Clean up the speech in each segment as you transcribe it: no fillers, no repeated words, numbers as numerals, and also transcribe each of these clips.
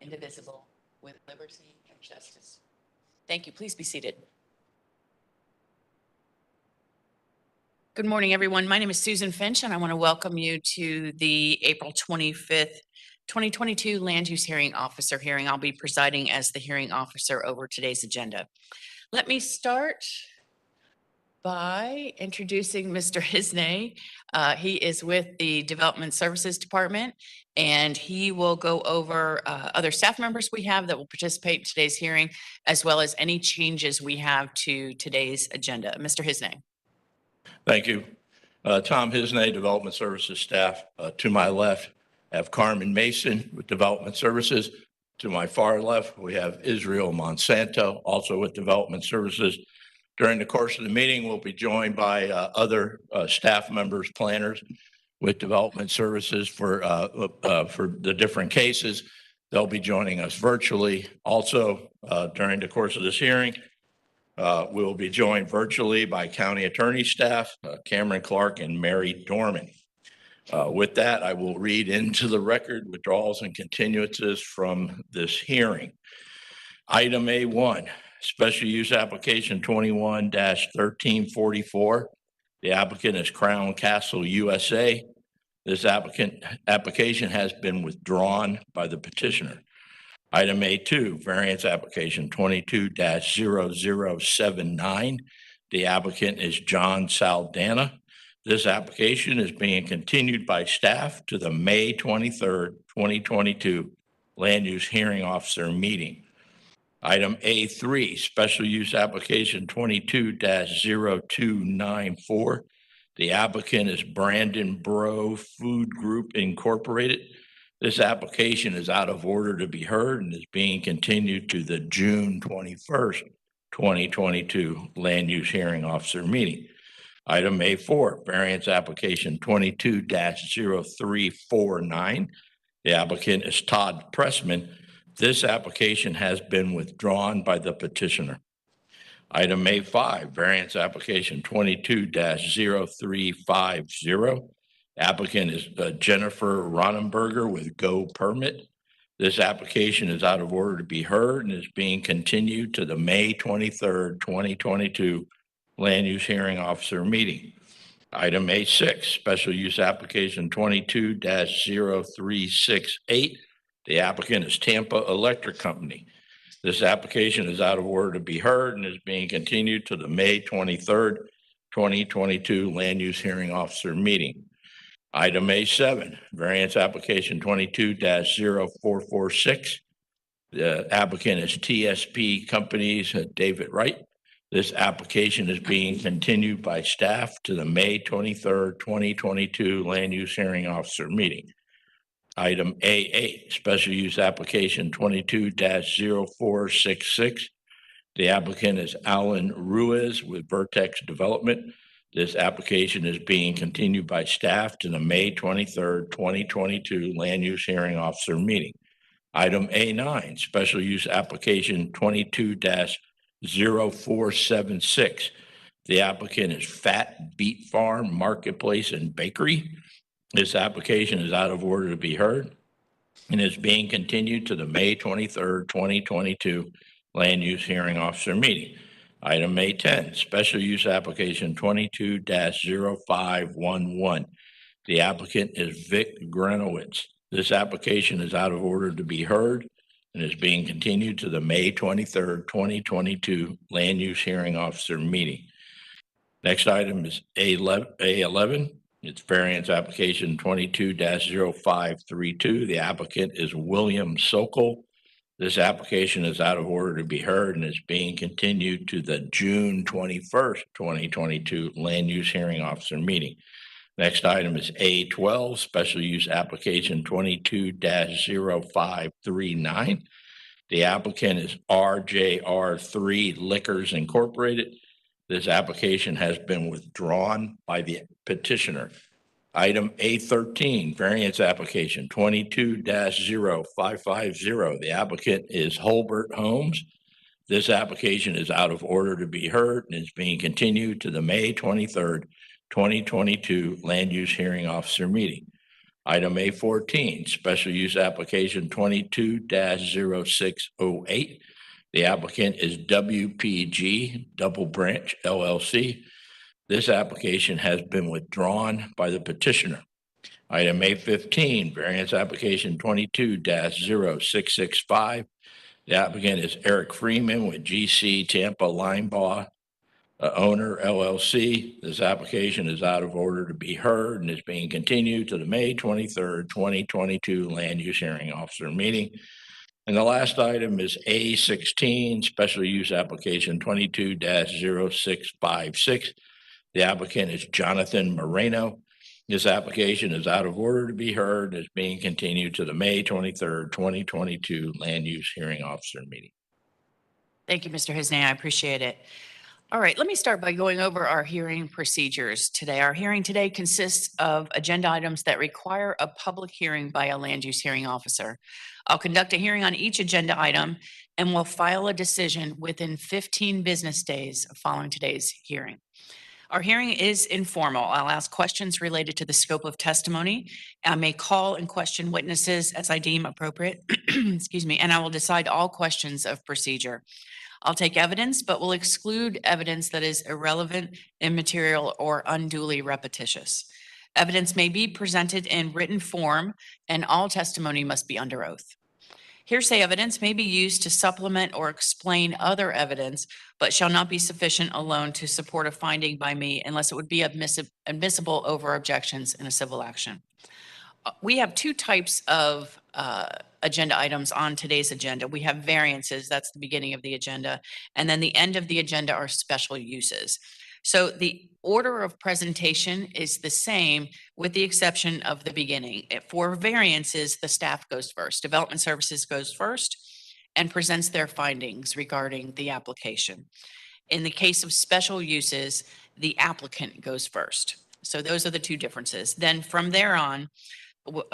indivisible, with liberty and justice. Thank you. Please be seated. Good morning, everyone. My name is Susan Finch, and I want to welcome you to the April 25th, 2022 Land Use Hearing Officer hearing. I'll be presiding as the hearing officer over today's agenda. Let me start by introducing Mr. Hisney. He is with the Development Services Department, and he will go over other staff members we have that will participate in today's hearing, as well as any changes we have to today's agenda. Mr. Hisney. Thank you. Tom Hisney, Development Services staff. To my left, I have Carmen Mason with Development Services. To my far left, we have Israel Monsanto, also with Development Services. During the course of the meeting, we'll be joined by other staff members, planners with Development Services for the different cases. They'll be joining us virtually. Also, during the course of this hearing, we'll be joined virtually by County Attorney staff, Cameron Clark and Mary Dorman. With that, I will read into the record withdrawals and continuances from this hearing. Item A1. Special use application 21-1344. The applicant is Crown Castle USA. This application has been withdrawn by the petitioner. Item A2, variance application 22-0079. The applicant is John Saldana. This application is being continued by staff to the May 23rd, 2022 Land Use Hearing Officer meeting. Item A3, special use application 22-0294. The applicant is Brandon Bro Food Group Incorporated. This application is out of order to be heard and is being continued to the June 21st, 2022 Land Use Hearing Officer meeting. Item A4, variance application 22-0349. The applicant is Todd Pressman. This application has been withdrawn by the petitioner. Item A5, variance application 22-0350. Applicant is Jennifer Ronenberger with Go Permit. This application is out of order to be heard and is being continued to the May 23rd, 2022 Land Use Hearing Officer meeting. Item A6, special use application 22-0368. The applicant is Tampa Electric Company. This application is out of order to be heard and is being continued to the May 23rd, 2022 Land Use Hearing Officer meeting. Item A7, variance application 22-0446. The applicant is TSP Companies, David Wright. This application is being continued by staff to the May 23rd, 2022 Land Use Hearing Officer meeting. Item A8, special use application 22-0466. The applicant is Alan Ruiz with Vertex Development. This application is being continued by staff to the May 23rd, 2022 Land Use Hearing Officer meeting. Item A9, special use application 22-0476. The applicant is Fat Beet Farm Marketplace and Bakery. This application is out of order to be heard and is being continued to the May 23rd, 2022 Land Use Hearing Officer meeting. Item A10, special use application 22-0511. The applicant is Vic Granowitz. This application is out of order to be heard and is being continued to the May 23rd, 2022 Land Use Hearing Officer meeting. Next item is A11. It's variance application 22-0532. The applicant is William Sokol. This application is out of order to be heard and is being continued to the June 21st, 2022 Land Use Hearing Officer meeting. Next item is A12, special use application 22-0539. The applicant is RJR3 Liquors Incorporated. This application has been withdrawn by the petitioner. Item A13, variance application 22-0550. The applicant is Holbert Homes. This application is out of order to be heard and is being continued to the May 23rd, 2022 Land Use Hearing Officer meeting. Item A14, special use application 22-0608. The applicant is WPG Double Branch LLC. This application has been withdrawn by the petitioner. Item A15, variance application 22-0665. The applicant is Eric Freeman with GC Tampa Linebaugh Owner LLC. This application is out of order to be heard and is being continued to the May 23rd, 2022 Land Use Hearing Officer meeting. And the last item is A16, special use application 22-0656. The applicant is Jonathan Moreno. This application is out of order to be heard and is being continued to the May 23rd, 2022 Land Use Hearing Officer meeting. Thank you, Mr. Hisney. I appreciate it. All right, let me start by going over our hearing procedures today. Our hearing today consists of agenda items that require a public hearing by a land use hearing officer. I'll conduct a hearing on each agenda item and will file a decision within 15 business days following today's hearing. Our hearing is informal. I'll ask questions related to the scope of testimony. I may call and question witnesses as I deem appropriate, excuse me, and I will decide all questions of procedure. I'll take evidence, but will exclude evidence that is irrelevant, immaterial, or unduly repetitious. Evidence may be presented in written form, and all testimony must be under oath. Hearsay evidence may be used to supplement or explain other evidence, but shall not be sufficient alone to support a finding by me unless it would be admissible over objections in a civil action. We have two types of agenda items on today's agenda. We have variances, that's the beginning of the agenda, and then the end of the agenda are special uses. So the order of presentation is the same with the exception of the beginning. For variances, the staff goes first. Development Services goes first and presents their findings regarding the application. In the case of special uses, the applicant goes first. So those are the two differences. Then from there on,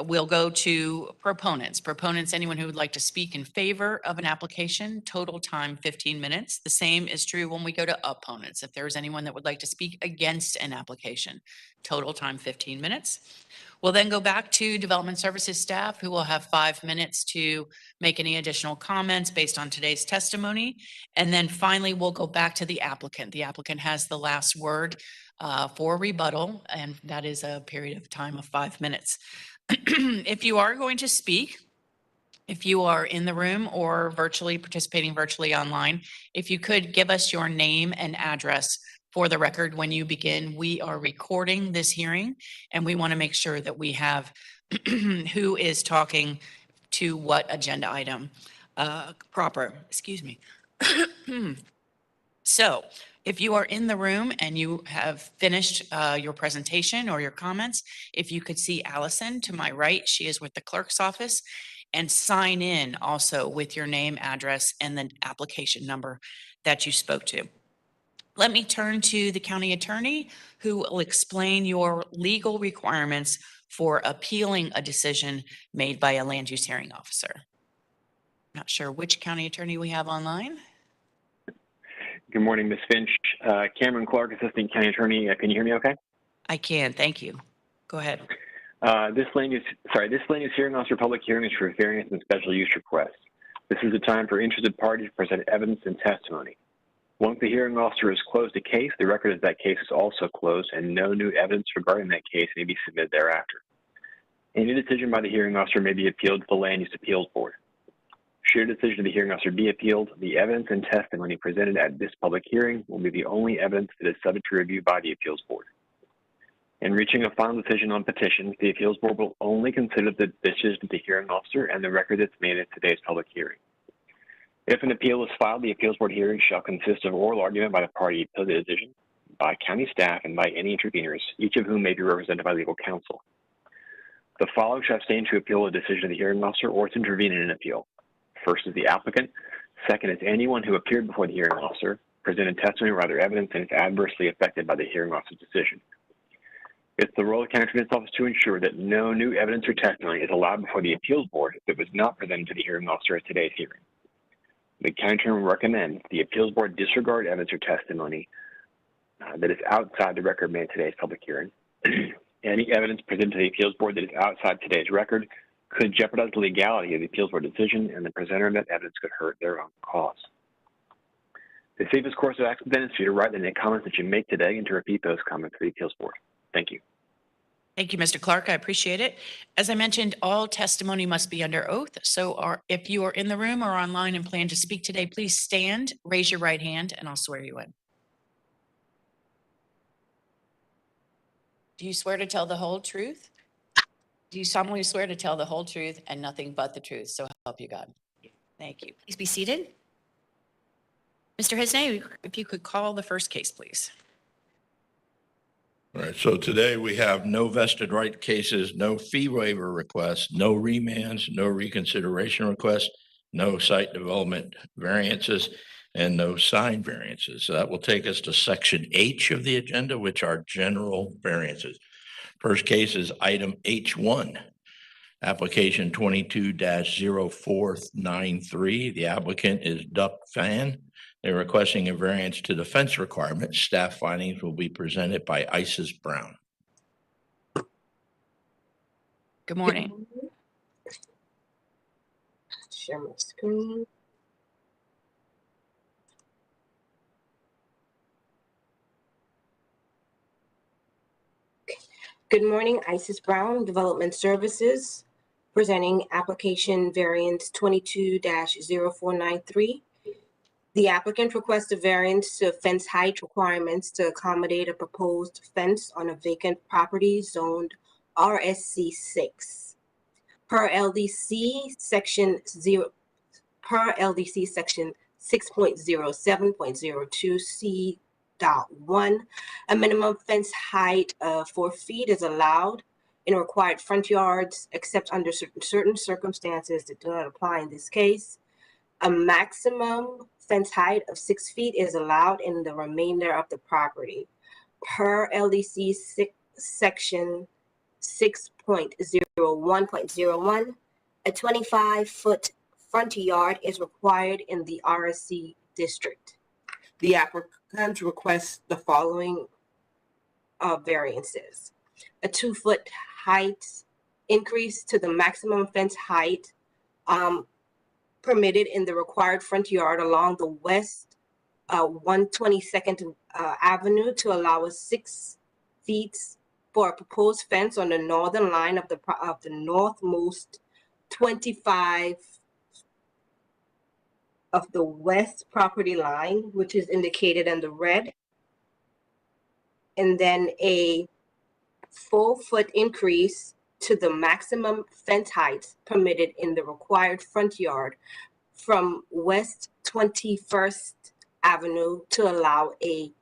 we'll go to proponents. Proponents, anyone who would like to speak in favor of an application, total time 15 minutes. The same is true when we go to opponents. If there is anyone that would like to speak against an application, total time 15 minutes. We'll then go back to Development Services staff who will have 5 minutes to make any additional comments based on today's testimony. And then finally, we'll go back to the applicant. The applicant has the last word for rebuttal, and that is a period of time of 5 minutes. If you are going to speak, if you are in the room or participating virtually online, if you could give us your name and address for the record when you begin. We are recording this hearing and we want to make sure that we have who is talking to what agenda item proper, excuse me. So if you are in the room and you have finished your presentation or your comments, if you could see Allison to my right, she is with the clerk's office, and sign in also with your name, address, and the application number that you spoke to. Let me turn to the county attorney who will explain your legal requirements for appealing a decision made by a land use hearing officer. Not sure which county attorney we have online. Good morning, Ms. Finch. Cameron Clark, Assistant County Attorney. Can you hear me okay? I can, thank you. Go ahead. This land use hearing officer public hearing is for variance and special use requests. This is the time for interested parties to present evidence and testimony. Once the hearing officer has closed a case, the record of that case is also closed and no new evidence regarding that case may be submitted thereafter. Any decision by the hearing officer may be appealed to the Land Use Appeals Board. Should a decision of the hearing officer be appealed, the evidence and testimony presented at this public hearing will be the only evidence that is subject to review by the Appeals Board. In reaching a final decision on petitions, the Appeals Board will only consider the decision of the hearing officer and the record that's made at today's public hearing. If an appeal is filed, the Appeals Board hearing shall consist of oral argument by the party appealing the decision, by county staff, and by any interveners, each of whom may be represented by legal counsel. The following shall abstain to appeal a decision of the hearing officer or to intervene in an appeal. First is the applicant. Second is anyone who appeared before the hearing officer, presented testimony or other evidence, and is adversely affected by the hearing officer's decision. It's the role of the county attorney's office to ensure that no new evidence or testimony is allowed before the Appeals Board if it was not presented to the hearing officer at today's hearing. The county attorney recommends the Appeals Board disregard evidence or testimony that is outside the record made at today's public hearing. Any evidence presented to the appeals board that is outside today's record could jeopardize the legality of the appeals board decision, and the presenter of that evidence could hurt their own cause. The safest course of action then is for you to write the comments that you make today and to repeat those comments for the appeals board. Thank you. Thank you, Mr. Clark. I appreciate it. As I mentioned, all testimony must be under oath. So if you are in the room or online and plan to speak today, please stand, raise your right hand, and I'll swear you in. Do you swear to tell the whole truth? Do you solemnly swear to tell the whole truth and nothing but the truth? So help you God. Thank you. Please be seated. Mr. Hisney, if you could call the first case, please. All right, so today we have no vested right cases, no fee waiver requests, no remands, no reconsideration requests, no site development variances, and no sign variances. So that will take us to section H of the agenda, which are general variances. First case is item H1, application 22-0493. The applicant is Duck Fan. They're requesting a variance to the fence requirement. Staff findings will be presented by Isis Brown. Good morning. Share my screen. Good morning, Isis Brown, Development Services, presenting application variance 22-0493. The applicant requests a variance to fence height requirements to accommodate a proposed fence on a vacant property zoned RSC 6. Per LDC section 6.07.02 C.1, a minimum fence height of 4 feet is allowed in required front yards, except under certain circumstances that do not apply in this case. A maximum fence height of 6 feet is allowed in the remainder of the property. Per LDC section 6.01.01, a 25-foot front yard is required in the RSC district. The applicant requests the following variances: a 2-foot height increase to the maximum fence height permitted in the required front yard along the west 122nd Avenue to allow us 6 feet for a proposed fence on the northern line of the northmost 25 of the west property line, which is indicated in the red. And then a 4-foot increase to the maximum fence height permitted in the required front yard from West 21st Avenue to allow a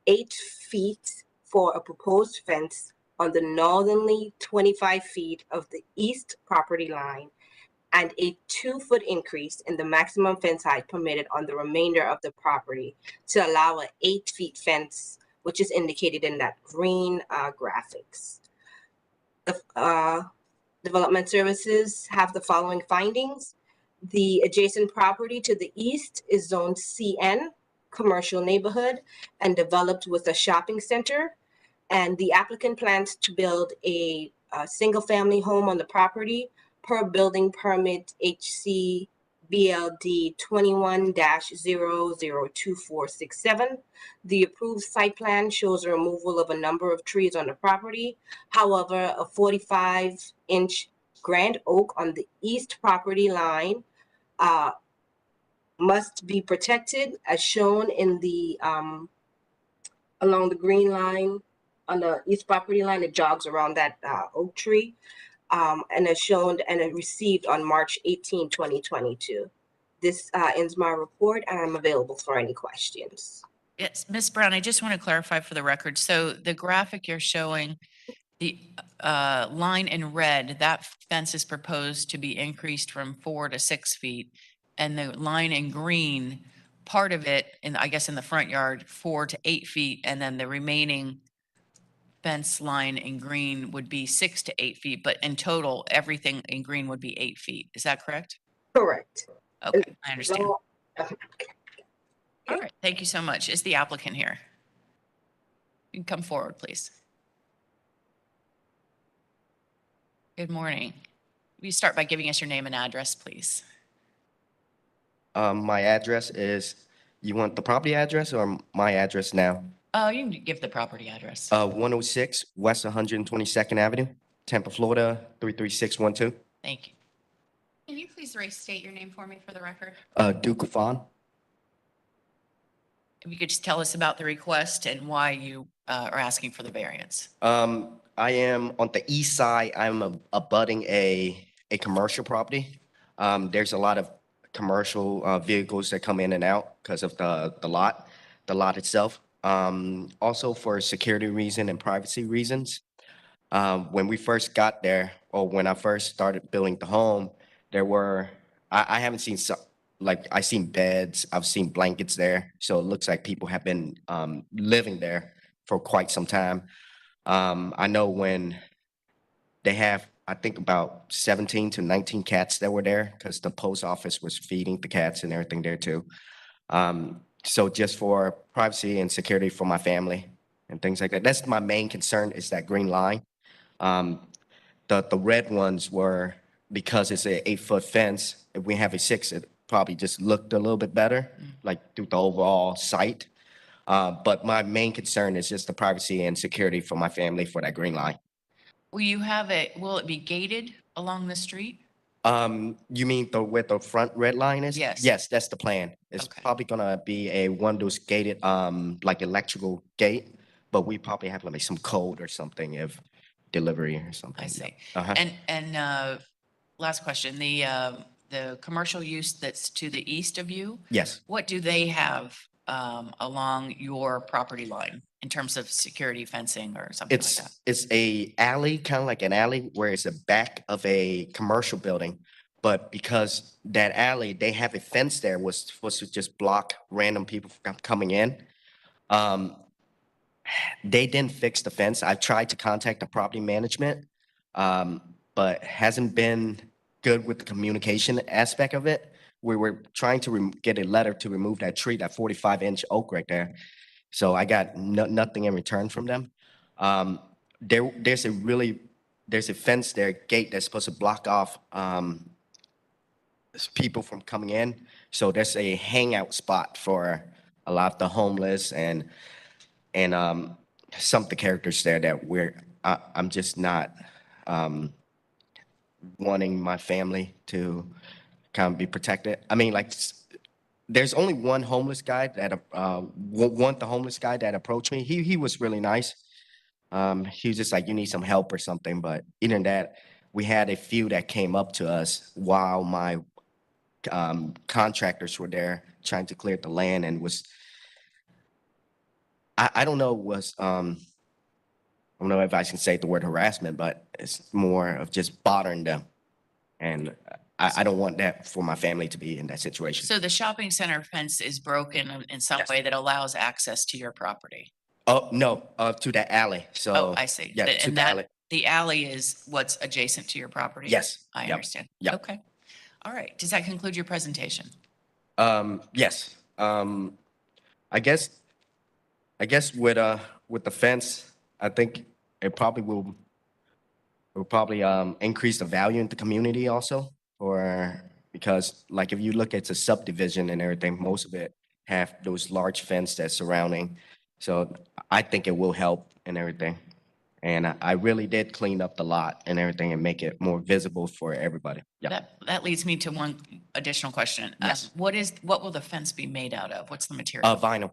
8 feet for a proposed fence on the northerly 25 feet of the east property line, and a 2-foot increase in the maximum fence height permitted on the remainder of the property to allow an 8-foot fence, which is indicated in that green graphics. The Development Services have the following findings. The adjacent property to the east is zoned CN, commercial neighborhood, and developed with a shopping center. And the applicant plans to build a single-family home on the property per building permit HC BLD 21-002467. The approved site plan shows a removal of a number of trees on the property. However, a 45-inch grand oak on the east property line must be protected, as shown in the along the green line on the east property line. It jogs around that oak tree. And as shown and received on March 18, 2022. This ends my report, and I'm available for any questions. Yes, Ms. Brown, I just want to clarify for the record. So the graphic you're showing, the line in red, that fence is proposed to be increased from 4 to 6 feet. And the line in green, part of it, I guess in the front yard, 4 to 8 feet. And then the remaining fence line in green would be 6 to 8 feet. But in total, everything in green would be 8 feet. Is that correct? Correct. Okay, I understand. No, All right, thank you so much. Is the applicant here? You can come forward, please. Good morning. Will you start by giving us your name and address, please? My address is, you want the property address or my address now? You can give the property address. 106 West 122nd Avenue, Tampa, Florida, 33612. Thank you. Can you please restate your name for me for the record? Duke Fawn. If you could just tell us about the request and why you are asking for the variance. I am on the east side. I'm abutting a commercial property. There's a lot of commercial vehicles that come in and out because of the lot itself. Also for security reason and privacy reasons. When we first got there, or when I first started building the home, I haven't seen I've seen beds, I've seen blankets there. So it looks like people have been living there for quite some time. I know when they have, I think about 17 to 19 cats that were there because the post office was feeding the cats and everything there too. So just for privacy and security for my family and things like that. That's my main concern, is that green line. The red ones were, because it's a 8-foot fence, if we have a 6, it probably just looked a little bit better, like through the overall site. But my main concern is just the privacy and security for my family for that green line. Will it be gated along the street? You mean where the front red line is? Yes. Yes, that's the plan. It's Okay. probably gonna be one of those gated, like electrical gate, but we probably have like some code or something if delivery or something. I yeah. see. Uh-huh. And last question, the commercial use that's to the east of you, Yes. what do they have along your property line in terms of security fencing or something like that? It's a alley, kind of like an alley where it's the back of a commercial building. But because that alley, they have a fence there was supposed to just block random people from coming in. They didn't fix the fence. I tried to contact the property management, but hasn't been good with the communication aspect of it. We were trying to get a letter to remove that tree, that 45-inch oak right there. So I got nothing in return from them. There's a fence there, gate that's supposed to block off people from coming in. So there's a hangout spot for a lot of the homeless and some of the characters there that I'm just not wanting my family to kind of be protected. I mean, like, there's only one homeless guy that the homeless guy that approached me. He was really nice. He was just like, you need some help or something. But other than that, we had a few that came up to us while my contractors were there trying to clear the land, and I don't know, I don't know if I can say the word harassment, but it's more of just bothering them. And I don't want that for my family to be in that situation. So the shopping center fence is broken in some Yes. way that allows access to your property? Oh, no, to that alley. So. Oh, I see. Yeah, to And the alley. the alley is what's adjacent to your property? Yes. I Yep. understand. Yep. Okay. All right. Does that conclude your presentation? Yes. I guess with the fence, I think it probably will increase the value in the community also, because like if you look at the subdivision and everything, most of it have those large fence that's surrounding. So I think it will help and everything. And I really did clean up the lot and everything and make it more visible for everybody. Yeah. That leads me to one additional question. Yes. What will the fence be made out of? What's the material? Vinyl.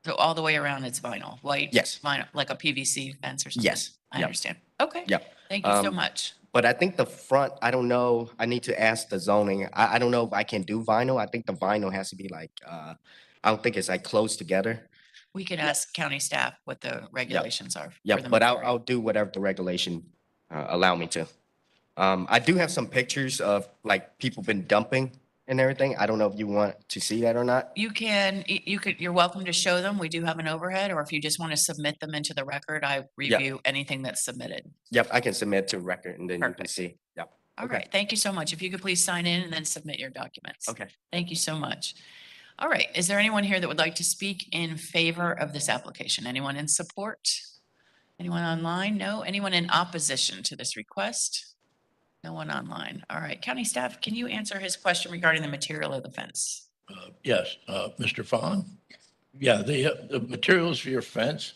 So all the way around it's vinyl, white? Yes. Vinyl, like a PVC fence or something? Yes. I Yep. understand. Okay. Yep. Thank you so much. But I think the front, I don't know, I need to ask the zoning. I don't know if I can do vinyl. I think the vinyl has to be like, I don't think it's like close together. We could ask county staff what the regulations are. Yeah, for the but material. I'll do whatever the regulation allow me to. I do have some pictures of like people been dumping and everything. I don't know if you want to see that or not. You're welcome to show them. We do have an overhead, or if you just want to submit them into the record, I review anything that's submitted. Yep, I can submit to record and then you can Perfect. see. Yep. All Okay. right. Thank you so much. If you could please sign in and then submit your documents. Okay. Thank you so much. All right. Is there anyone here that would like to speak in favor of this application? Anyone in support? Anyone online? No. Anyone in opposition to this request? No one online. All right. County staff, can you answer his question regarding the material of the fence? Yes, Mr. Fawn? Yeah, the materials for your fence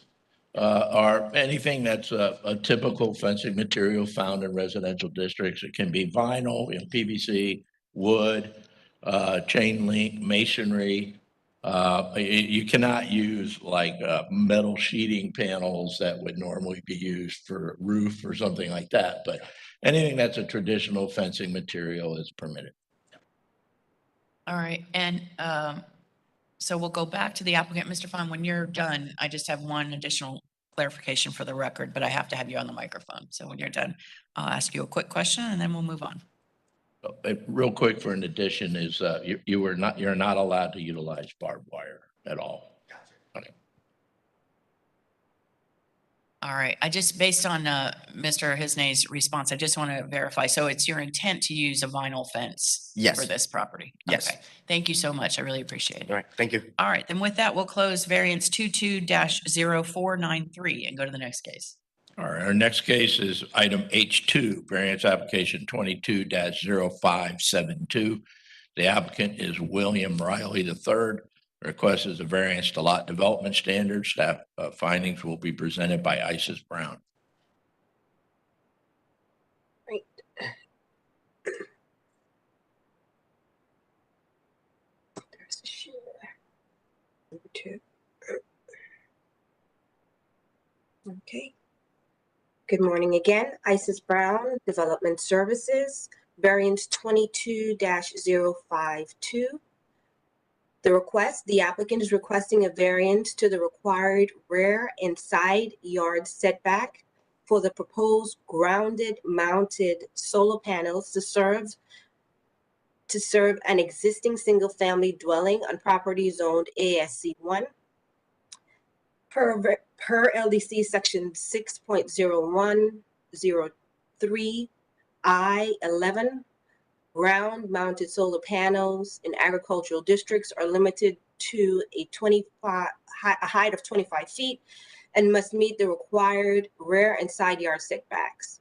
are anything that's a typical fencing material found in residential districts. It can be vinyl, PVC, wood, chain link, masonry. You cannot use like metal sheeting panels that would normally be used for roof or something like that. But anything that's a traditional fencing material is permitted. All right. And so we'll go back to the applicant. Mr. Fon, when you're done, I just have one additional clarification for the record, but I have to have you on the microphone. So when you're done, I'll ask you a quick question and then we'll move on. Real quick for an addition is you're not allowed to utilize barbed wire at all. All right. I just, based on Mr. Hisney's response, I just want to verify. So it's your intent to use a vinyl fence Yes. for this property? Yes. Okay. Thank you so much. I really appreciate it. All right, thank you. All right. Then with that, we'll close variance 22-0493 and go to the next case. All right, our next case is item H2, variance application 22-0572. The applicant is William Riley III. Request is a variance to lot development standards. Staff findings will be presented by Isis Brown. Right. There's the share. Number 2. Okay. Good morning again. Isis Brown, Development Services, variance 22-052. The applicant is requesting a variance to the required rear and side yard setback for the proposed grounded mounted solar panels to serve an existing single-family dwelling on property zoned ASC1. Per LDC section 6.0103 I-11, ground-mounted solar panels in agricultural districts are limited to a height of 25 feet and must meet the required rear and side yard setbacks.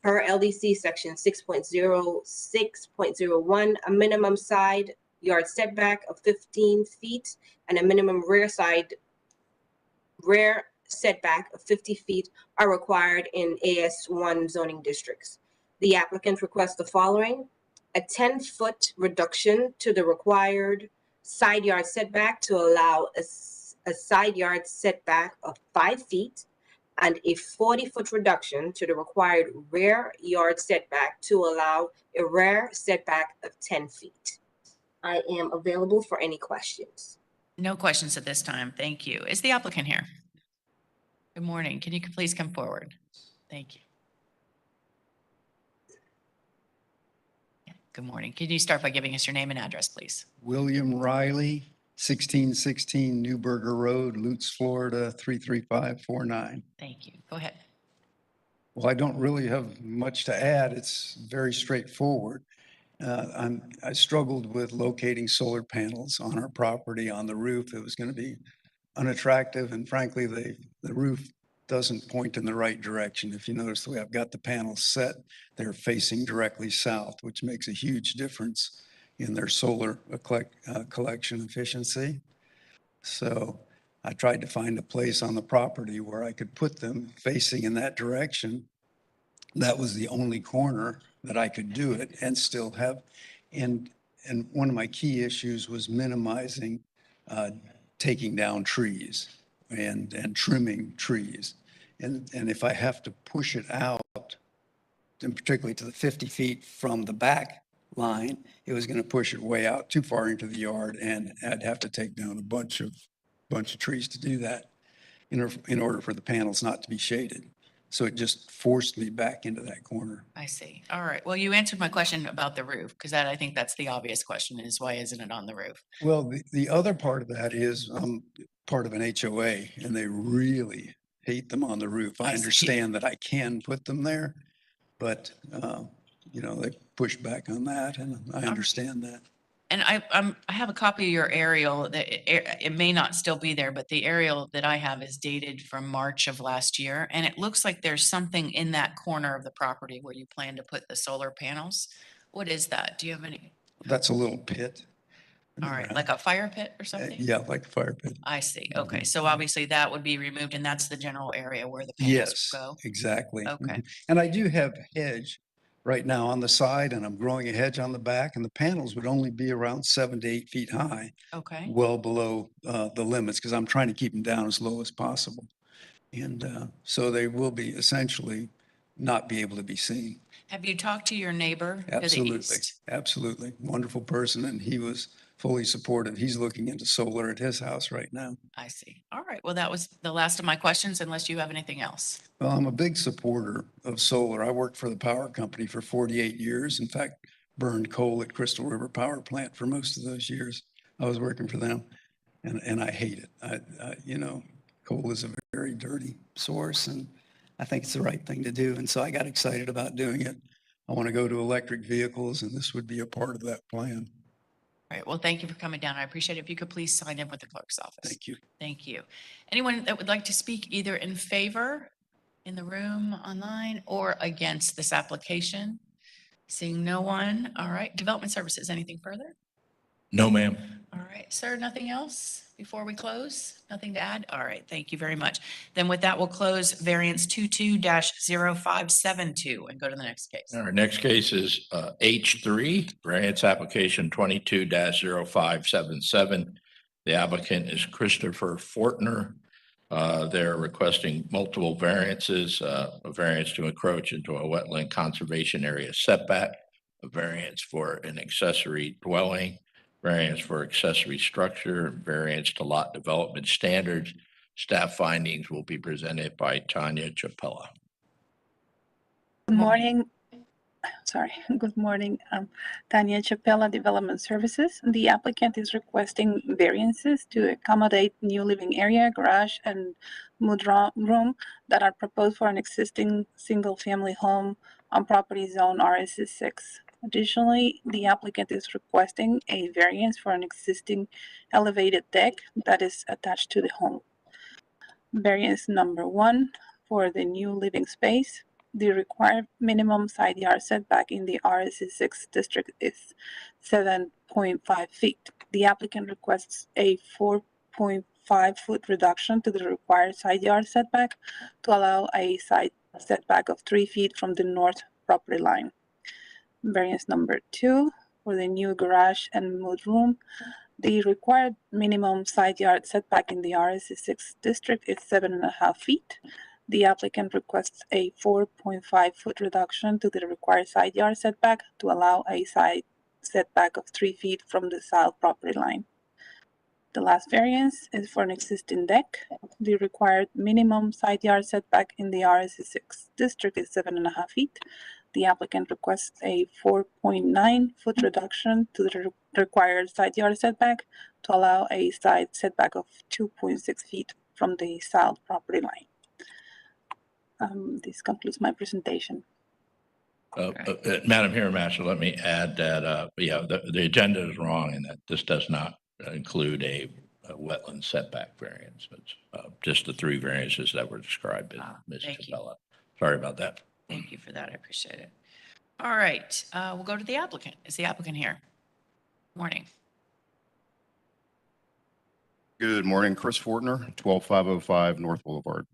Per LDC section 6.06.01, a minimum side yard setback of 15 feet and a minimum rear setback of 50 feet are required in AS1 zoning districts. The applicant requests the following: a 10-foot reduction to the required side yard setback to allow a side yard setback of 5 feet, and a 40-foot reduction to the required rear yard setback to allow a rear setback of 10 feet. I am available for any questions. No questions at this time. Thank you. Is the applicant here? Good morning. Can you please come forward? Thank you. Good morning. Can you start by giving us your name and address, please? William Riley, 1616 Newburger Road, Lutz, Florida, 33549. Thank you. Go ahead. Well, I don't really have much to add. It's very straightforward. I struggled with locating solar panels on our property on the roof. It was going to be unattractive, and frankly, the roof doesn't point in the right direction. If you notice the way I've got the panels set, they're facing directly south, which makes a huge difference in their solar collection efficiency. So I tried to find a place on the property where I could put them facing in that direction. That was the only corner that I could do it and still have. And one of my key issues was minimizing taking down trees and trimming trees. And if I have to push it out, and particularly to the 50 feet from the back line, it was going to push it way out too far into the yard, and I'd have to take down a bunch of trees to do that in order for the panels not to be shaded. So it just forced me back into that corner. I see. All right. Well, you answered my question about the roof, because I think that's the obvious question is why isn't it on the roof? Well, the other part of that is part of an HOA, and they really hate them on the roof. I I see. understand that I can put them there, but, they push back on that, and I understand that. And I have a copy of your aerial that it may not still be there, but the aerial that I have is dated from March of last year. And it looks like there's something in that corner of the property where you plan to put the solar panels. What is that? Do you have any? That's a little pit. in the All right, ground. like a fire pit or something? Yeah, like a fire pit. I see. Okay, Mhm. so obviously that would be removed and that's the general area where the panels Yes, go? exactly. Okay. Mhm. And I do have hedge right now on the side, and I'm growing a hedge on the back, and the panels would only be around 7 to 8 feet high, Okay. well below the limits, because I'm trying to keep them down as low as possible. And so they will be essentially not be able to be seen. Have you talked to your neighbor to the Absolutely, east? absolutely. Wonderful person, and he was fully supportive. He's looking into solar at his house right now. I see. All right, well, that was the last of my questions unless you have anything else. Well, I'm a big supporter of solar. I worked for the power company for 48 years. In fact, burned coal at Crystal River Power Plant for most of those years. I was working for them, and I hate it. Coal is a very dirty source, and I think it's the right thing to do. And so I got excited about doing it. I want to go to electric vehicles, and this would be a part of that plan. All right, well, thank you for coming down. I appreciate it. If you could please sign in with the clerk's office. Thank you. Thank you. Anyone that would like to speak either in favor in the room, online, or against this application? Seeing no one. All right, Development Services, anything further? No, ma'am. All right, sir, nothing else before we close? Nothing to add? All right, thank you very much. Then with that, we'll close variance 22-0572 and go to the next case. Our next case is H3, variance application 22-0577. The applicant is Christopher Fortner. They're requesting multiple variances, a variance to encroach into a wetland conservation area setback, a variance for an accessory dwelling, variance for accessory structure, variance to lot development standards. Staff findings will be presented by Tanya Chapella. Good morning. Sorry, good morning. Tanya Chapella, Development Services. The applicant is requesting variances to accommodate new living area, garage, and room that are proposed for an existing single-family home on property zone RS6. Additionally, the applicant is requesting a variance for an existing elevated deck that is attached to the home. Variance number 1 for the new living space. The required minimum side yard setback in the RS6 district is 7.5 feet. The applicant requests a 4.5-foot reduction to the required side yard setback to allow a side setback of 3 feet from the north property line. Variance number 2 for the new garage and mudroom. The required minimum side yard setback in the RS6 district is 7.5 feet. The applicant requests a 4.5-foot reduction to the required side yard setback to allow a side setback of 3 feet from the south property line. The last variance is for an existing deck. The required minimum side yard setback in the RS6 district is 7.5 feet. The applicant requests a 4.9-foot reduction to the required side yard setback to allow a side setback of 2.6 feet from the south property line. This concludes my presentation. Madam Hearing Master, let me add that, the agenda is wrong and that this does not include a wetland setback variance. It's just the 3 variances that were described by Ms. Thank you. Chapella. Sorry about that. Thank you for that. I appreciate it. All right, we'll go to the applicant. Is the applicant here? Morning. Good morning, Chris Fortner, 12505 North Boulevard.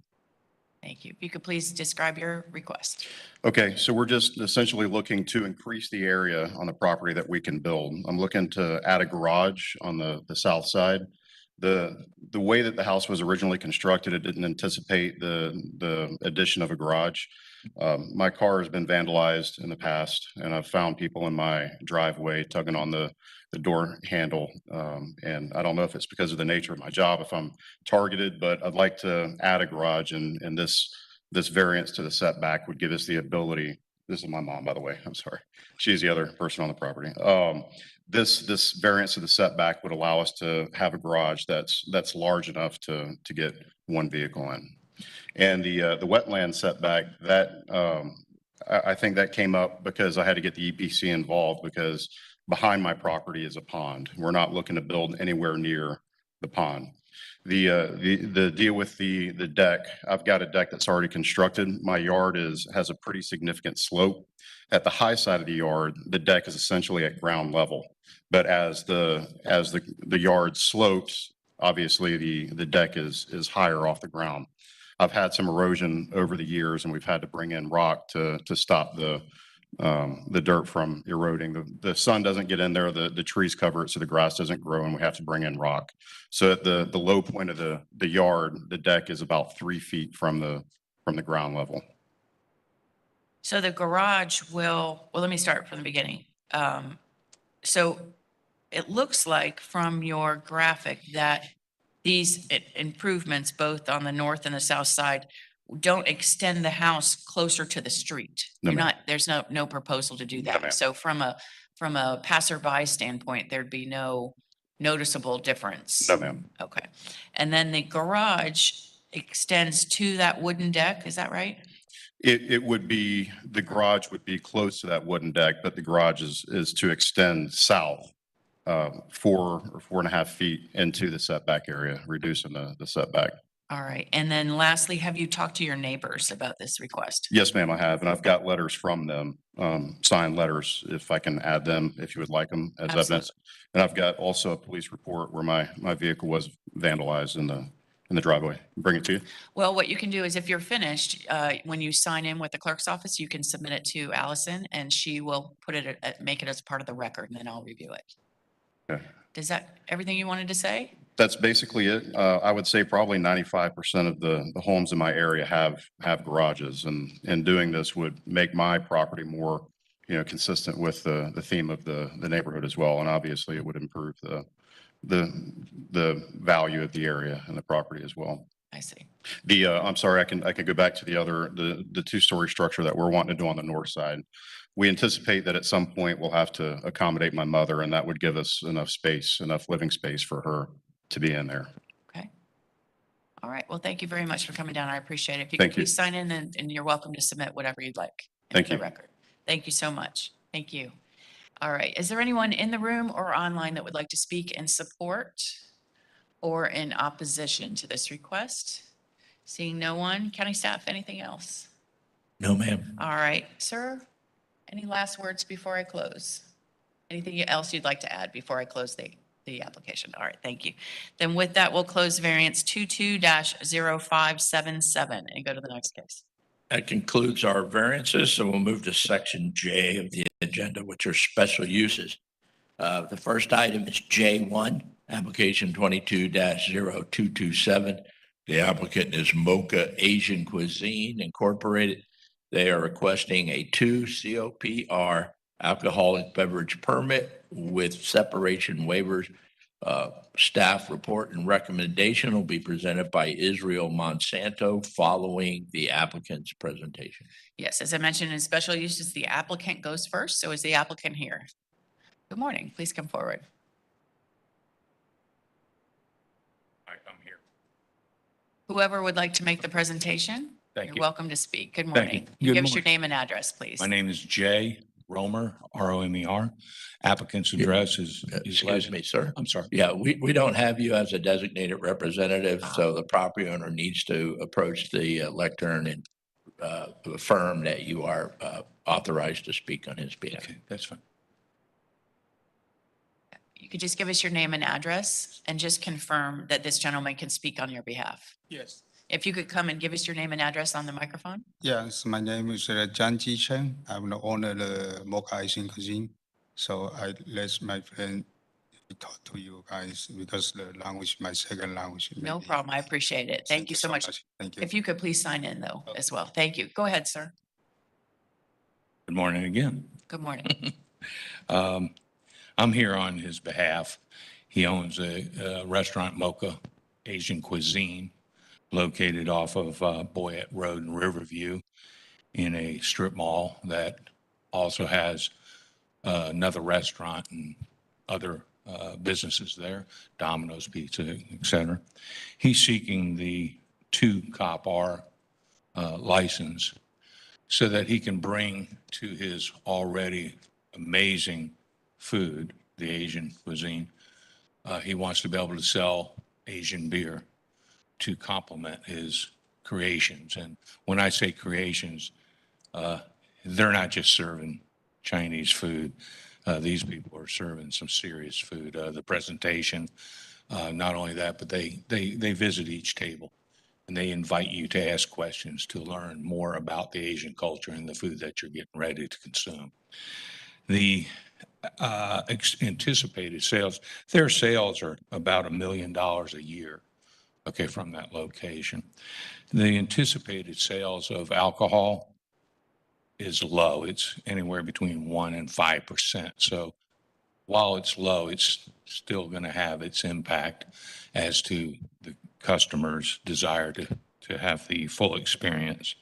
Thank you. If you could please describe your request. Okay, so we're just essentially looking to increase the area on the property that we can build. I'm looking to add a garage on the south side. The way that the house was originally constructed, it didn't anticipate the addition of a garage. My car has been vandalized in the past, and I've found people in my driveway tugging on the door handle. And I don't know if it's because of the nature of my job, if I'm targeted, but I'd like to add a garage, and this variance to the setback would give us the ability. This is my mom, by the way. I'm sorry. She's the other person on the property. This variance to the setback would allow us to have a garage that's large enough to get one vehicle in. And the wetland setback, that I think that came up because I had to get the EPC involved because Behind my property is a pond. We're not looking to build anywhere near the pond. The deal with the deck, I've got a deck that's already constructed. My yard has a pretty significant slope. At the high side of the yard, the deck is essentially at ground level. But as the yard slopes, obviously the deck is higher off the ground. I've had some erosion over the years, and we've had to bring in rock to stop the dirt from eroding. The sun doesn't get in there, the trees cover it, so the grass doesn't grow, and we have to bring in rock. So at the low point of the yard, the deck is about 3 feet from the ground level. So the garage well, let me start from the beginning. So it looks like from your graphic that these improvements, both on the north and the south side, don't extend the house closer to the street. No, You're ma'am. not, there's no proposal to do No, ma'am. that. So from a passerby standpoint, there'd be no noticeable difference. No, ma'am. Okay. And then the garage extends to that wooden deck, is that right? It would be, the garage would be close to that wooden deck, but the garage is to extend south 4 or 4.5 feet into the setback area, reducing the setback. All right. And then lastly, have you talked to your neighbors about this request? Yes, ma'am, I have, and I've got letters from them, signed letters, if I can add them, if you would like them as evidence. And I've got also a police report where my vehicle was vandalized in the driveway. Bring it to you. Well, what you can do is if you're finished, when you sign in with the clerk's office, you can submit it to Allison and she will put it, make it as part of the record and then I'll review it. Okay. Is that everything you wanted to say? That's basically it. I would say probably 95% of the homes in my area have garages, and doing this would make my property more, consistent with the theme of the neighborhood as well. And obviously it would improve the value of the area and the property as well. I see. I'm sorry, I can go back to the 2-story structure that we're wanting to do on the north side. We anticipate that at some point we'll have to accommodate my mother, and that would give us enough space, enough living space for her to be in there. Okay. All right. Well, thank you very much for coming down. I appreciate it. If you Thank could you. please sign in and you're welcome to submit whatever you'd like. Thank into the you. record. Thank you so much. Thank you. All right. Is there anyone in the room or online that would like to speak in support or in opposition to this request? Seeing no one, county staff, anything else? No, ma'am. All right, sir, any last words before I close? Anything else you'd like to add before I close the application? All right, thank you. Then with that, we'll close variance 22-0577 and go to the next case. That concludes our variances, so we'll move to section J of the agenda, which are special uses. The first item is J1, application 22-0227. The applicant is Mocha Asian Cuisine Incorporated. They are requesting a 2 COPR alcoholic beverage permit with separation waivers. Staff report and recommendation will be presented by Israel Monsanto following the applicant's presentation. Yes, as I mentioned in special uses, the applicant goes first. So is the applicant here? Good morning. Please come forward. I'm here. Whoever would like to make the presentation, Thank you're you. welcome to speak. Good Thank you. morning. Good Give us your morning. name and address, please. My name is Jay Romer, R-O-M-E-R. Applicant's address is. Excuse me, sir. I'm sorry. Yeah, we don't have you as a designated representative, so the property owner needs to approach the lectern and affirm that you are authorized to speak on his behalf. Okay, that's fine. You could just give us your name and address and just confirm that this gentleman can speak on your behalf. Yes. If you could come and give us your name and address on the microphone. Yes, my name is Ji Chen. I'm the owner of the Mocha Asian Cuisine. So I let my friend talk to you guys because the language, my second language. No maybe. problem. I appreciate it. Thank you so much. Thank you. If you could please sign in though as well. Thank you. Go ahead, sir. Good morning again. Good morning. I'm here on his behalf. He owns a restaurant, Mocha Asian Cuisine, located off of Boyette Road in Riverview in a strip mall that also has another restaurant and other businesses there, Domino's Pizza, et cetera. He's seeking the 2 COPR license so that he can bring to his already amazing food, the Asian cuisine. He wants to be able to sell Asian beer to complement his creations. And when I say creations, they're not just serving Chinese food. These people are serving some serious food. The presentation, not only that, but they visit each table and they invite you to ask questions to learn more about the Asian culture and the food that you're getting ready to consume. The anticipated sales, their sales are about $1 million a year, okay, from that location. The anticipated sales of alcohol is low. It's anywhere between 1% and 5%. So while it's low, it's still going to have its impact as to the customer's desire to have the full experience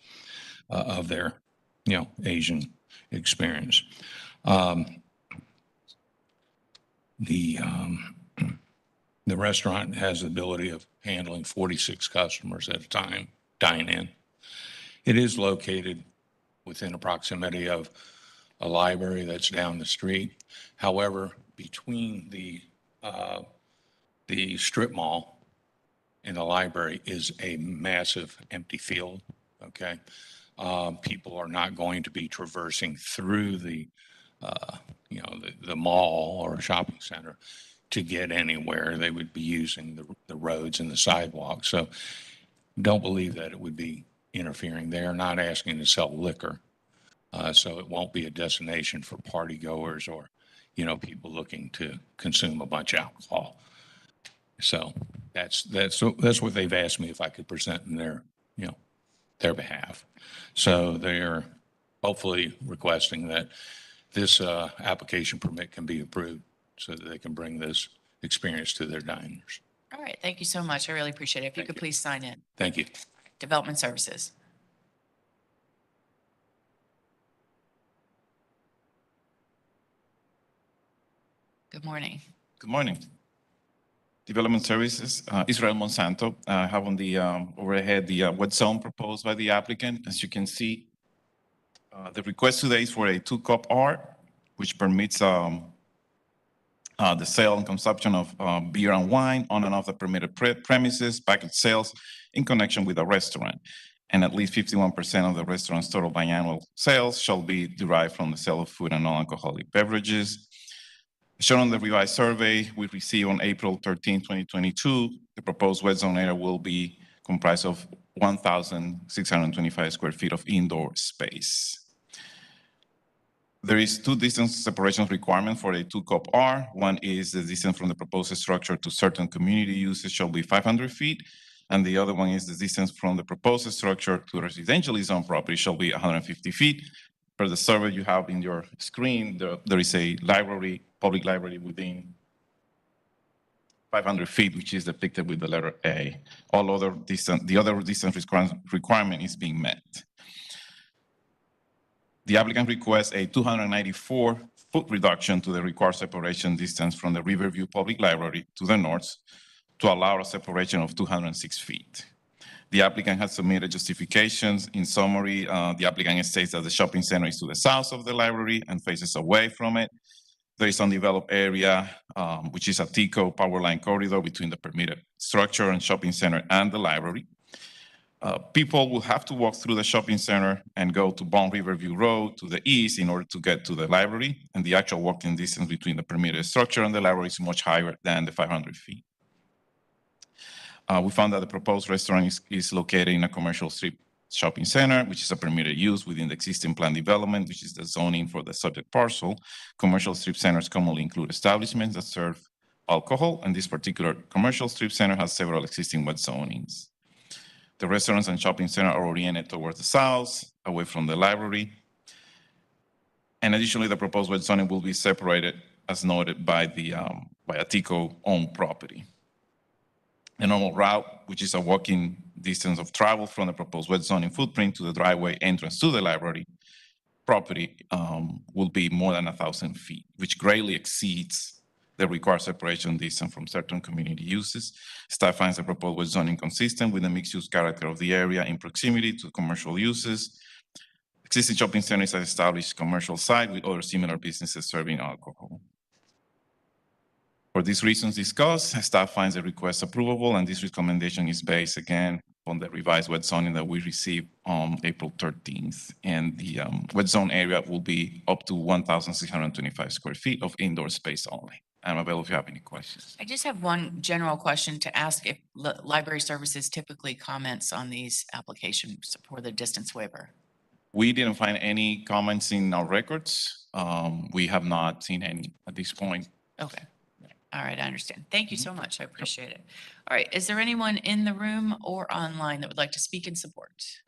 of their, Asian experience. The restaurant has the ability of handling 46 customers at a time, dine in. It is located within a proximity of a library that's down the street. However, between the strip mall and the library is a massive empty field, okay? People are not going to be traversing through the mall or shopping center to get anywhere. They would be using the roads and the sidewalks. So don't believe that it would be interfering. They are not asking to sell liquor. So it won't be a destination for party goers or, people looking to consume a bunch of alcohol. So that's what they've asked me if I could present in their behalf. So they're hopefully requesting that this application permit can be approved so that they can bring this experience to their diners. All right, thank you so much. I really appreciate it. If you could please sign in. Thank you. Development Services. Good morning. Good morning. Development Services, Israel Monsanto. I have on the overhead the wet zone proposed by the applicant. As you can see, the request today is for a 2-cup R, which permits the sale and consumption of beer and wine on and off the permitted premises, package sales in connection with a restaurant. And at least 51% of the restaurant's total biannual sales shall be derived from the sale of food and non-alcoholic beverages. Shown on the revised survey we received on April 13, 2022, the proposed wet zone area will be comprised of 1,625 square feet of indoor space. There is 2 distance separation requirements for a 2-cup R. One is the distance from the proposed structure to certain community uses shall be 500 feet. And the other one is the distance from the proposed structure to residentially zoned property shall be 150 feet. Per the survey you have in your screen, there is a library, public library within 500 feet, which is depicted with the letter A. The other distance requirement is being met. The applicant requests a 294-foot reduction to the required separation distance from the Riverview Public Library to the north to allow a separation of 206 feet. The applicant has submitted justifications. In summary, the applicant states that the shopping center is to the south of the library and faces away from it. There is undeveloped area, which is a TICO power line corridor between the permitted structure and shopping center and the library. People will have to walk through the shopping center and go to Bond Riverview Road to the east in order to get to the library. And the actual walking distance between the permitted structure and the library is much higher than the 500 feet. We found that the proposed restaurant is located in a commercial strip shopping center, which is a permitted use within the existing plan development, which is the zoning for the subject parcel. Commercial strip centers commonly include establishments that serve alcohol, and this particular commercial strip center has several existing wet zonings. The restaurants and shopping center are oriented towards the south, away from the library. And additionally, the proposed wet zoning will be separated, as noted, by a TICO-owned property. The normal route, which is a walking distance of travel from the proposed wet zoning footprint to the driveway entrance to the library property, will be more than 1,000 feet, which greatly exceeds the required separation distance from certain community uses. Staff finds the proposed wet zoning consistent with the mixed-use character of the area in proximity to commercial uses. Existing shopping center is an established commercial site with other similar businesses serving alcohol. For these reasons discussed, staff finds the request approvable, and this recommendation is based again on the revised wet zoning that we received on April 13th. And the wet zone area will be up to 1,625 square feet of indoor space only. I'm available if you have any questions. I just have one general question to ask if library services typically comments on these applications for the distance waiver. We didn't find any comments in our records. We have not seen any at this point. Okay. All right, I understand. Thank you so much. I appreciate it. All right, is there anyone in the room or online that would like to speak in support?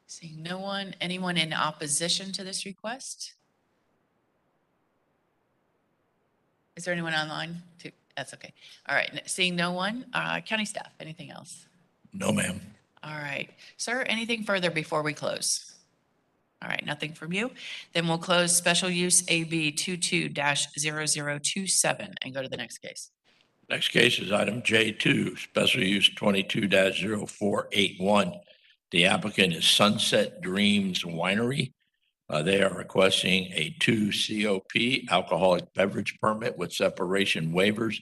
Seeing no one, anyone in opposition to this request? Is there anyone online too? That's okay. All right, seeing no one, county staff, anything else? No, ma'am. All right, sir, anything further before we close? All right, nothing from you. Then we'll close special use AB 22-0027 and go to the next case. Next case is item J2, special use 22-0481. The applicant is Sunset Dreams Winery. They are requesting a 2 COP alcoholic beverage permit with separation waivers.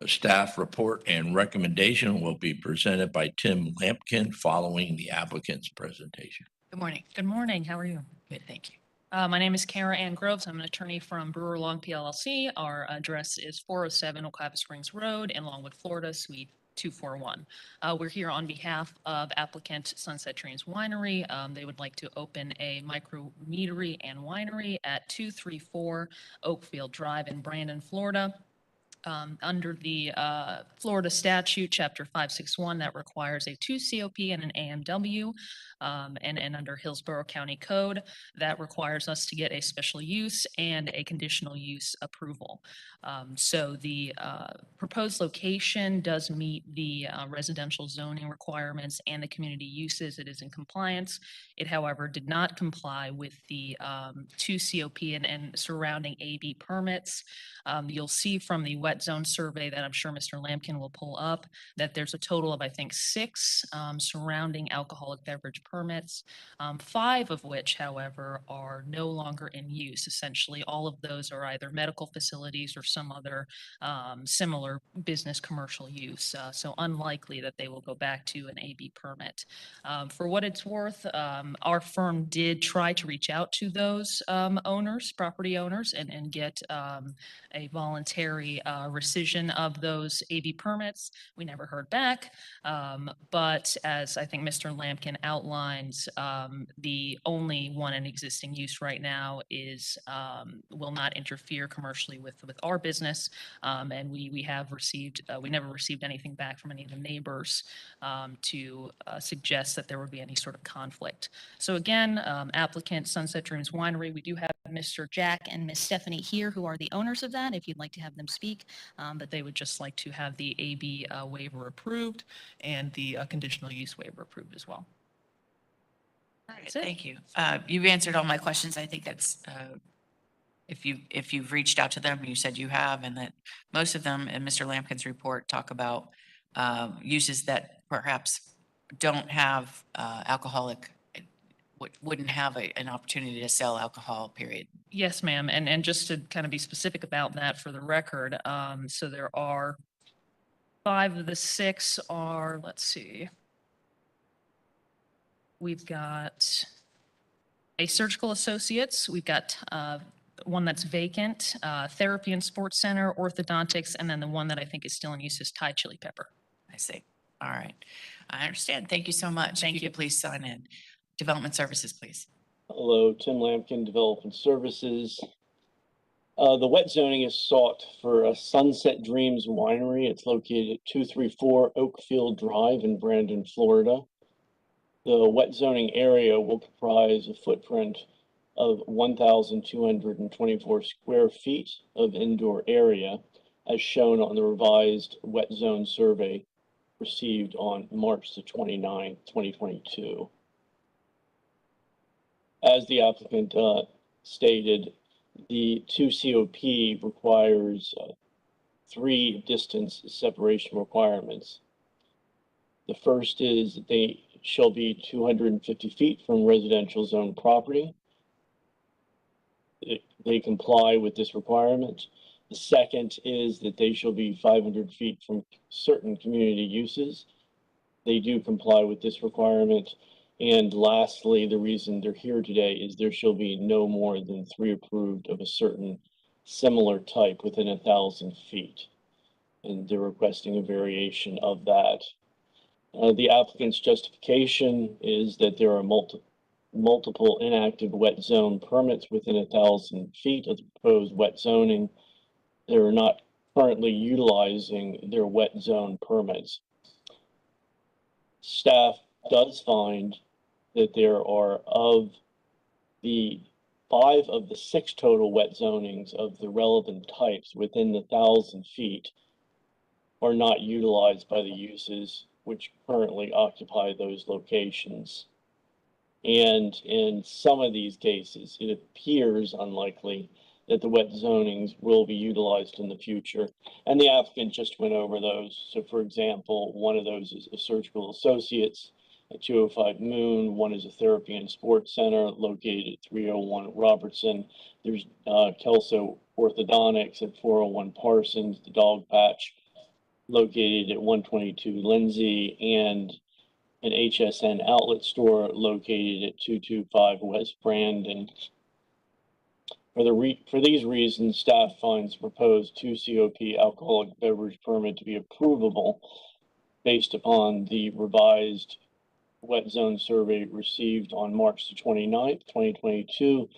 A staff report and recommendation will be presented by Tim Lampkin following the applicant's presentation. Good morning. Good morning. How are you? Good, thank you. My name is Kara Ann Groves. I'm an attorney from Brewer Long PLLC. Our address is 407 Ocala Springs Road in Longwood, Florida, Suite 241. We're here on behalf of applicant Sunset Dreams Winery. They would like to open a micro meadery and winery at 234 Oakfield Drive in Brandon, Florida. Under the Florida statute, Chapter 561, that requires a 2 COP and an AMW, and under Hillsborough County Code, that requires us to get a special use and a conditional use approval. So the proposed location does meet the residential zoning requirements and the community uses. It is in compliance. It, however, did not comply with the 2 COP and surrounding AB permits. You'll see from the wet zone survey that I'm sure Mr. Lampkin will pull up that there's a total of, I think, 6 surrounding alcoholic beverage permits, 5 of which, however, are no longer in use. Essentially, all of those are either medical facilities or some other similar business commercial use. So unlikely that they will go back to an AB permit. For what it's worth, our firm did try to reach out to those owners, property owners, and get a voluntary rescission of those AB permits. We never heard back. But as I think Mr. Lampkin outlines, the only one in existing use right now is will not interfere commercially with our business. And we have received, we never received anything back from any of the neighbors to suggest that there would be any sort of conflict. So again, applicant Sunset Dreams Winery, we do have Mr. Jack and Miss Stephanie here, who are the owners of that, if you'd like to have them speak, but they would just like to have the AB waiver approved and the conditional use waiver approved as well. All right, thank you. You've answered all my questions. I think that's, if you've reached out to them, you said you have, and that most of them in Mr. Lampkin's report talk about uses that perhaps don't have alcoholic, wouldn't have an opportunity to sell alcohol, period. Yes, ma'am. And just to kind of be specific about that for the record, so there are 5 of the 6 are, let's see. We've got a Surgical Associates. We've got one that's vacant, Therapy and Sports Center, Orthodontics, and then the one that I think is still in use is Thai Chili Pepper. I see. All right. I understand. Thank you so much. Thank If you you. could please sign in. Development Services, please. Hello, Tim Lampkin, Development Services. The wet zoning is sought for a Sunset Dreams Winery. It's located at 234 Oakfield Drive in Brandon, Florida. The wet zoning area will comprise a footprint of 1,224 square feet of indoor area, as shown on the revised wet zone survey received on March the 29th, 2022. As the applicant stated, the 2 COP requires 3 distance separation requirements. The first is that they shall be 250 feet from residential zone property. They comply with this requirement. The second is that they shall be 500 feet from certain community uses. They do comply with this requirement. And lastly, the reason they're here today is there shall be no more than 3 approved of a certain similar type within 1,000 feet. And they're requesting a variation of that. The applicant's justification is that there are multiple inactive wet zone permits within 1,000 feet of the proposed wet zoning. They're not currently utilizing their wet zone permits. Staff does find that there are of the 5 of the 6 total wet zonings of the relevant types within the 1,000 feet are not utilized by the uses which currently occupy those locations. And in some of these cases, it appears unlikely that the wet zonings will be utilized in the future. And the applicant just went over those. So for example, one of those is a Surgical Associates at 205 Moon. One is a Therapy and Sports Center located at 301 Robertson. There's Kelso Orthodontics at 401 Parsons, the Dog Patch located at 122 Lindsay, and an HSN outlet store located at 225 West Brandon. For these reasons, staff finds the proposed 2 COP alcoholic beverage permit to be approvable based upon the revised wet zone survey received on March the 29th, 2022,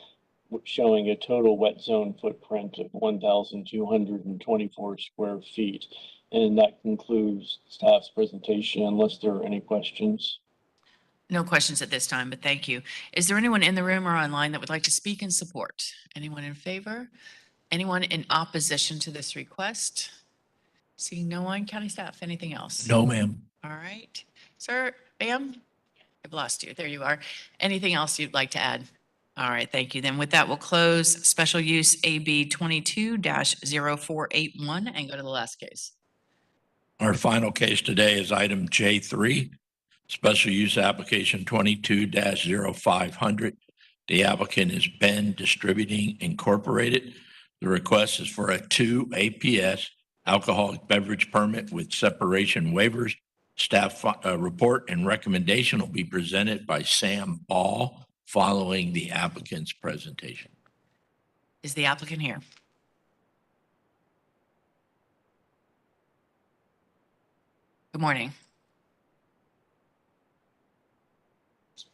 showing a total wet zone footprint of 1,224 square feet. And that concludes staff's presentation, unless there are any questions. No questions at this time, but thank you. Is there anyone in the room or online that would like to speak in support? Anyone in favor? Anyone in opposition to this request? Seeing no one, county staff, anything else? No, ma'am. All right. Sir, ma'am? I've lost you. There you are. Anything else you'd like to add? All right, thank you. Then with that, we'll close special use AB 22-0481 and go to the last case. Our final case today is item J3, special use application 22-0500. The applicant is Ben Distributing Incorporated. The request is for a 2 APS alcoholic beverage permit with separation waivers. Staff report and recommendation will be presented by Sam Ball following the applicant's presentation. Is the applicant here? Good morning.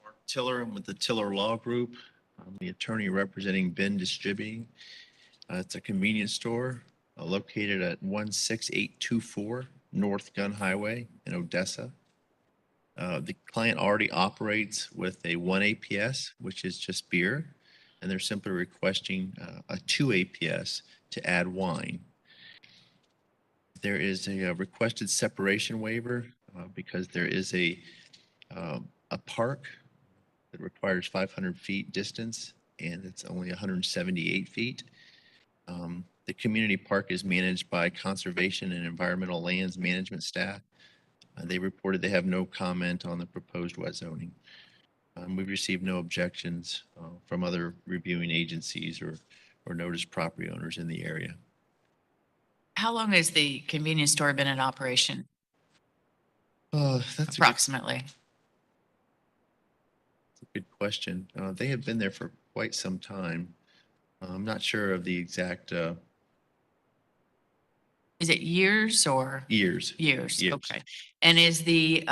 Mark Tiller. I'm with the Tiller Law Group. I'm the attorney representing Ben Distributing. It's a convenience store located at 16824 North Gun Highway in Odessa. The client already operates with a 1 APS, which is just beer, and they're simply requesting a 2 APS to add wine. There is a requested separation waiver because there is a park that requires 500 feet distance, and it's only 178 feet. The community park is managed by Conservation and Environmental Lands Management staff. They reported they have no comment on the proposed wet zoning. We've received no objections from other reviewing agencies or notice property owners in the area. How long has the convenience store been in operation? That's approximately. a good question. They have been there for quite some time. I'm not sure of the exact Is it years or? years. Years, Years. okay. And is the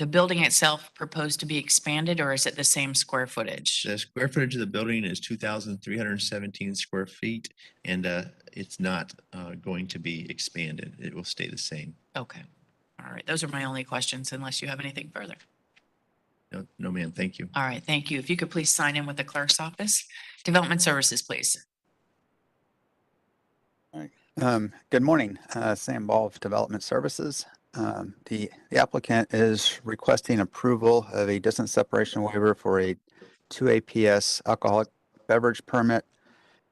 building itself proposed to be expanded, or is it the same square footage? The square footage of the building is 2,317 square feet, and it's not going to be expanded. It will stay the same. Okay, all right. Those are my only questions, unless you have anything further. No, ma'am. Thank you. All right, thank you. If you could please sign in with the clerk's office. Development Services, please. Good morning, Sam Ball of Development Services. The applicant is requesting approval of a distance separation waiver for a 2 APS alcoholic beverage permit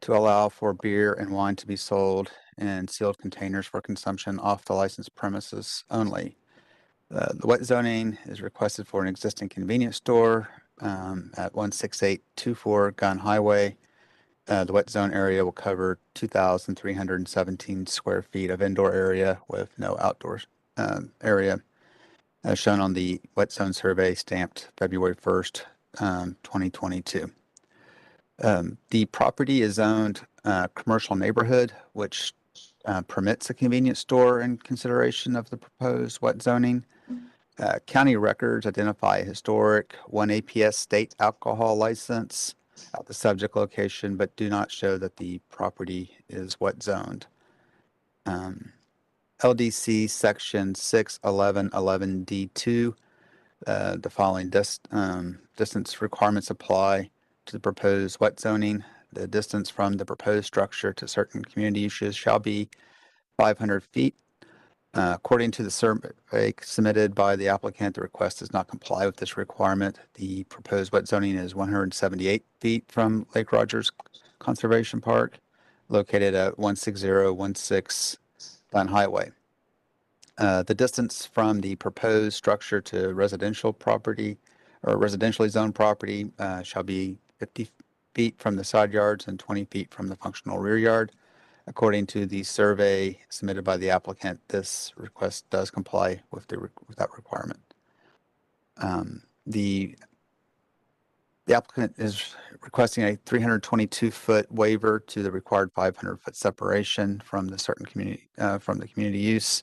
to allow for beer and wine to be sold in sealed containers for consumption off the licensed premises only. The wet zoning is requested for an existing convenience store at 16824 Gun Highway. The wet zone area will cover 2,317 square feet of indoor area with no outdoor area, as shown on the wet zone survey stamped February 1st, 2022. The property is zoned commercial neighborhood, which permits a convenience store in consideration of the proposed wet zoning. County records identify a historic 1 APS state alcohol license at the subject location, but do not show that the property is wet zoned. LDC section 61111D2, the following distance requirements apply to the proposed wet zoning. The distance from the proposed structure to certain community uses shall be 500 feet. According to the survey submitted by the applicant, the request does not comply with this requirement. The proposed wet zoning is 178 feet from Lake Rogers Conservation Park, located at 16016 Glen Highway. The distance from the proposed structure to residential property or residentially zoned property shall be 50 feet from the side yards and 20 feet from the functional rear yard. According to the survey submitted by the applicant, this request does comply with that requirement. The applicant is requesting a 322-foot waiver to the required 500-foot separation from the certain community from the community use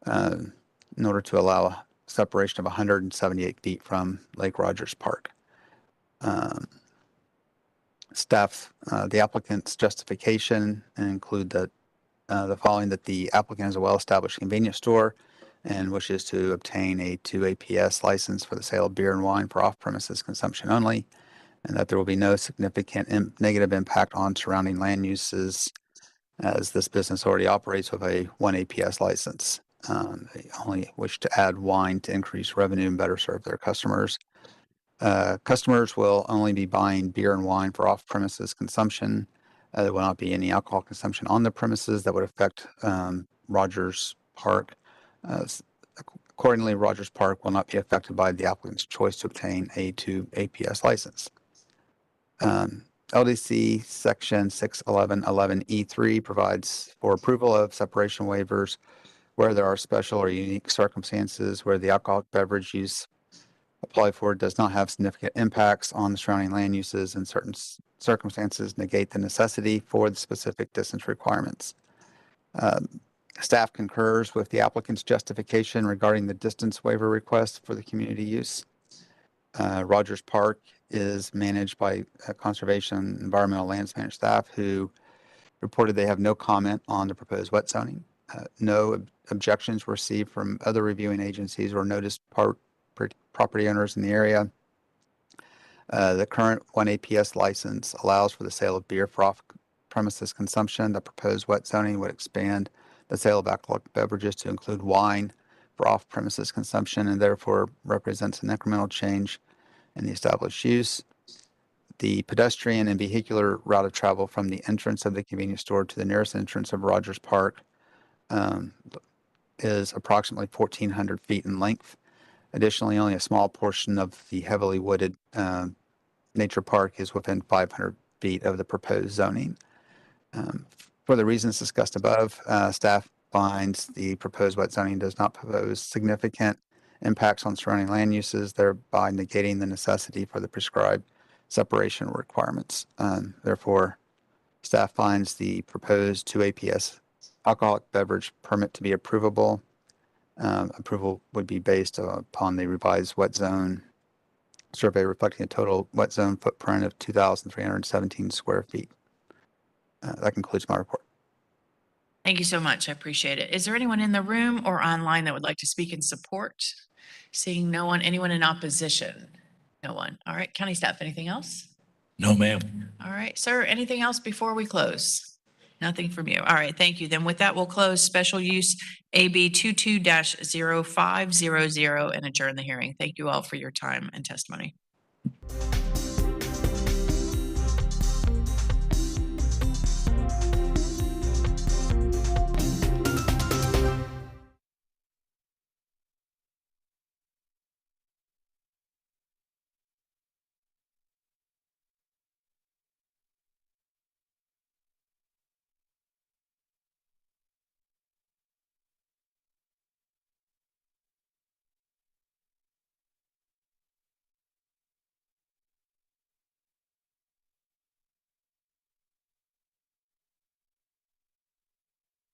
in order to allow a separation of 178 feet from Lake Rogers Park. The applicant's justification include that the following: that the applicant is a well-established convenience store and wishes to obtain a 2 APS license for the sale of beer and wine for off-premises consumption only, and that there will be no significant negative impact on surrounding land uses as this business already operates with a 1 APS license. They only wish to add wine to increase revenue and better serve their customers. Customers will only be buying beer and wine for off-premises consumption. There will not be any alcohol consumption on the premises that would affect Rogers Park. Accordingly, Rogers Park will not be affected by the applicant's choice to obtain a 2 APS license. LDC section 61111E3 provides for approval of separation waivers where there are special or unique circumstances where the alcoholic beverage use applied for does not have significant impacts on the surrounding land uses, and certain circumstances negate the necessity for the specific distance requirements. Staff concurs with the applicant's justification regarding the distance waiver request for the community use. Rogers Park is managed by Conservation and Environmental Lands Management staff who reported they have no comment on the proposed wet zoning. No objections were received from other reviewing agencies or noticed property owners in the area. The current 1 APS license allows for the sale of beer for off-premises consumption. The proposed wet zoning would expand the sale of alcoholic beverages to include wine for off-premises consumption and therefore represents an incremental change in the established use. The pedestrian and vehicular route of travel from the entrance of the convenience store to the nearest entrance of Rogers Park is approximately 1,400 feet in length. Additionally, only a small portion of the heavily wooded nature park is within 500 feet of the proposed zoning. For the reasons discussed above, staff finds the proposed wet zoning does not pose significant impacts on surrounding land uses, thereby negating the necessity for the prescribed separation requirements. Therefore, staff finds the proposed 2 APS alcoholic beverage permit to be approvable. Approval would be based upon the revised wet zone survey reflecting a total wet zone footprint of 2,317 square feet. That concludes my report. Thank you so much. I appreciate it. Is there anyone in the room or online that would like to speak in support? Seeing no one, anyone in opposition? No one. All right, county staff, anything else? No, ma'am. All right, sir, anything else before we close? Nothing from you. All right, thank you. Then with that, we'll close special use AB 22-0500 and adjourn the hearing. Thank you all for your time and testimony.